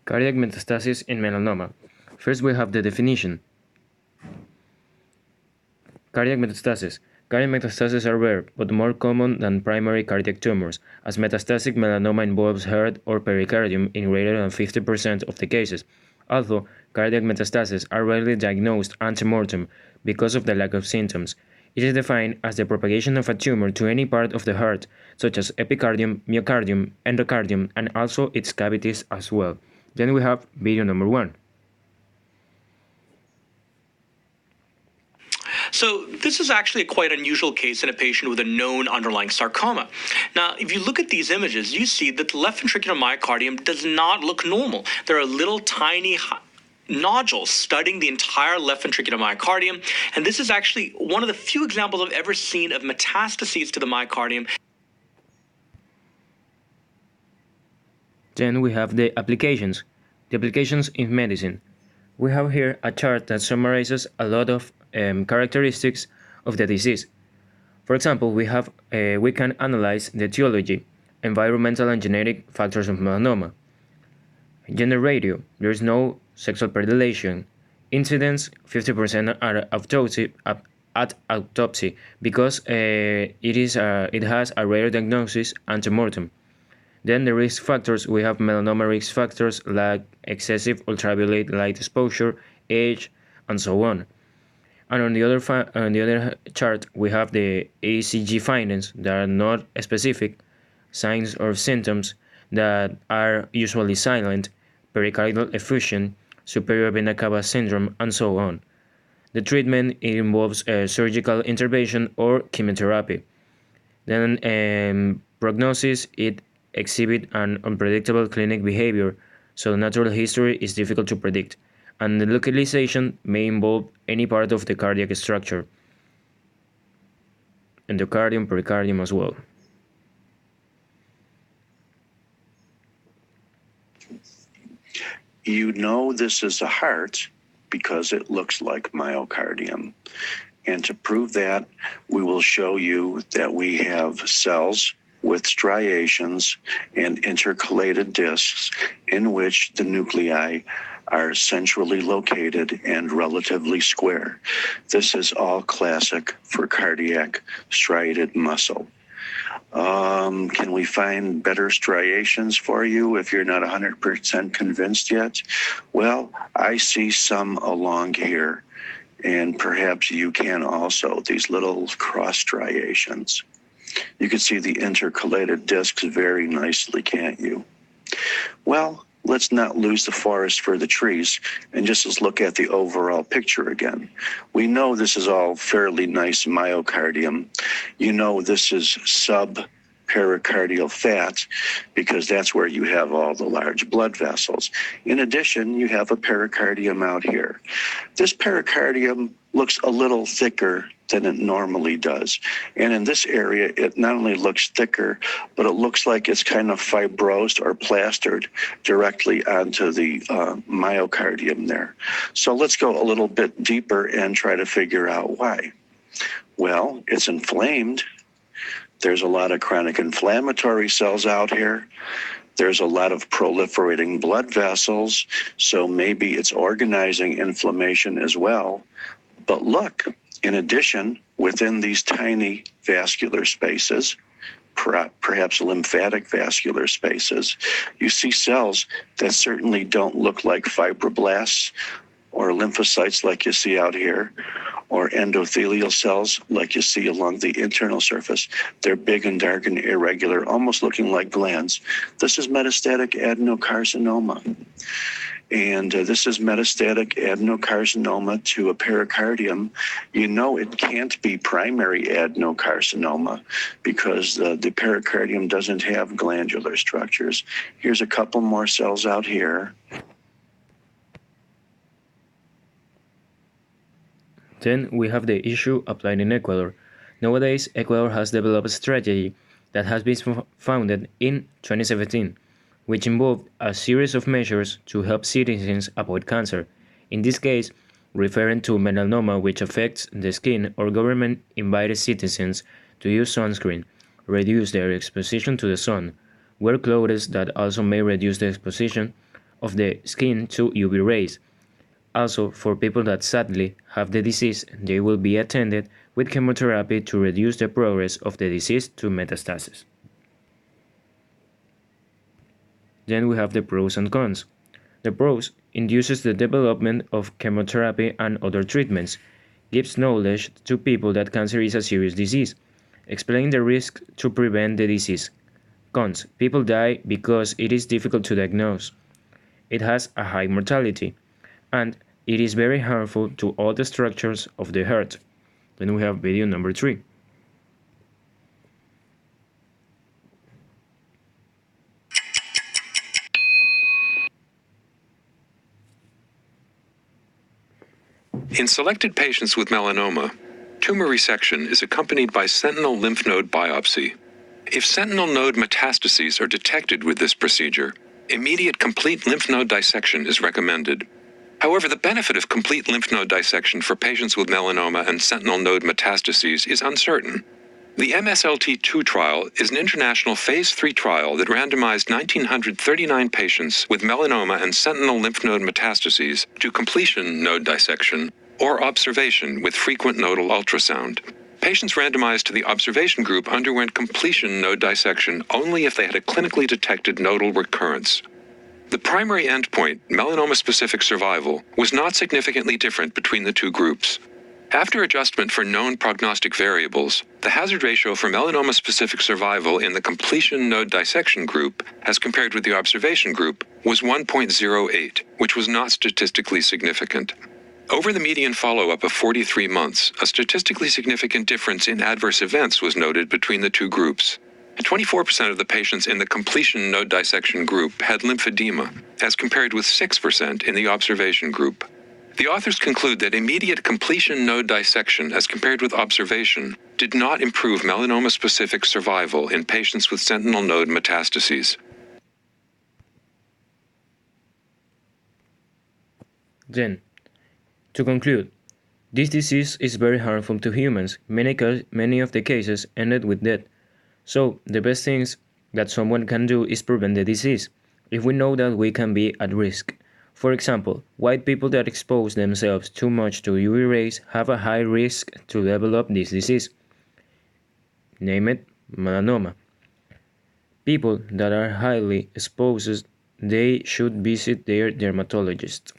Cardiac metastasis in melanoma. First, we have the definition. Cardiac metastasis. Cardiac metastases are rare, but more common than primary cardiac tumors, as metastatic melanoma involves heart or pericardium in greater than 50% of the cases. Although cardiac metastases are rarely diagnosed ante-mortem because of the lack of symptoms, it is defined as the propagation of a tumor to any part of the heart, such as epicardium, myocardium, endocardium, and also its cavities as well. Then we have video number 1. So this is actually a quite unusual case in a patient with a known underlying sarcoma. Now, if you look at these images, you see that the left ventricular myocardium does not look normal. There are little tiny nodules studding the entire left ventricular myocardium, and this is actually one of the few examples I've ever seen of metastases to the myocardium. Then we have the applications. The applications in medicine. We have here a chart that summarizes a lot of characteristics of the disease. For example, we can analyze the etiology, environmental and genetic factors of melanoma. Gender ratio, there is no sexual predilection. Incidence, 50% at autopsy because it has a rare diagnosis ante-mortem. Then the risk factors, we have melanoma risk factors like excessive ultraviolet light exposure, age, and so on. And on the other chart, we have the ECG findings that are not specific, signs or symptoms that are usually silent, pericardial effusion, superior vena cava syndrome, and so on. The treatment involves surgical intervention or chemotherapy. Then prognosis, it exhibit an unpredictable clinic behavior, so natural history is difficult to predict, and the localization may involve any part of the cardiac structure, endocardium, pericardium as well. You know this is a heart because it looks like myocardium. And to prove that, we will show you that we have cells with striations and intercalated discs in which the nuclei are centrally located and relatively square. This is all classic for cardiac striated muscle. Can we find better striations for you if you're not 100% convinced yet? Well, I see some along here, and perhaps you can also, these little cross striations. You can see the intercalated discs very nicely, can't you? Well, let's not lose the forest for the trees and just look at the overall picture again. We know this is all fairly nice myocardium. You know this is subpericardial fat because that's where you have all the large blood vessels. In addition, you have a pericardium out here. This pericardium looks a little thicker than it normally does. And in this area, it not only looks thicker, but it looks like it's kind of fibrosed or plastered directly onto the myocardium there. So let's go a little bit deeper and try to figure out why. Well, it's inflamed. There's a lot of chronic inflammatory cells out here. There's a lot of proliferating blood vessels, so maybe it's organizing inflammation as well. But look, in addition, within these tiny vascular spaces, perhaps lymphatic vascular spaces, you see cells that certainly don't look like fibroblasts or lymphocytes like you see out here, or endothelial cells like you see along the internal surface. They're big and dark and irregular, almost looking like glands. This is metastatic adenocarcinoma. And this is metastatic adenocarcinoma to a pericardium. You know it can't be primary adenocarcinoma because the pericardium doesn't have glandular structures. Here's a couple more cells out here. Then we have the issue applied in Ecuador. Nowadays, Ecuador has developed a strategy that has been founded in 2017, which involved a series of measures to help citizens avoid cancer. In this case, referring to melanoma, which affects the skin, our government invited citizens to use sunscreen, reduce their exposition to the sun, wear clothes that also may reduce the exposition, of the skin to UV rays. Also, for people that sadly have the disease, they will be attended with chemotherapy to reduce the progress of the disease to metastases. Then we have the pros and cons. The pros induces the development of chemotherapy and other treatments, gives knowledge to people that cancer is a serious disease, explain the risk to prevent the disease. Cons: people die because it is difficult to diagnose. It has a high mortality, and it is very harmful to all the structures of the heart. Then we have video number 3. In selected patients with melanoma, tumor resection is accompanied by sentinel lymph node biopsy. If sentinel node metastases are detected with this procedure, immediate complete lymph node dissection is recommended. However, the benefit of complete lymph node dissection for patients with melanoma and sentinel node metastases is uncertain. The MSLT2 trial is an international phase 3 trial that randomized 1,939 patients with melanoma and sentinel lymph node metastases to completion node dissection or observation with frequent nodal ultrasound. Patients randomized to the observation group underwent completion node dissection only if they had a clinically detected nodal recurrence. The primary endpoint, melanoma-specific survival, was not significantly different between the two groups. After adjustment for known prognostic variables, the hazard ratio for melanoma-specific survival in the completion node dissection group, as compared with the observation group, was 1.08, which was not statistically significant. Over the median follow-up of 43 months, a statistically significant difference in adverse events was noted between the two groups. 24% of the patients in the completion node dissection group had lymphedema, as compared with 6% in the observation group. The authors conclude that immediate completion node dissection, as compared with observation, did not improve melanoma-specific survival in patients with sentinel node metastases. Then, to conclude, this disease is very harmful to humans. Many of the cases ended with death. So, the best things that someone can do is prevent the disease, if we know that we can be at risk. For example, white people that expose themselves too much to UV rays have a high risk to develop this disease. Name it melanoma. People that are highly exposed, they should visit their dermatologist.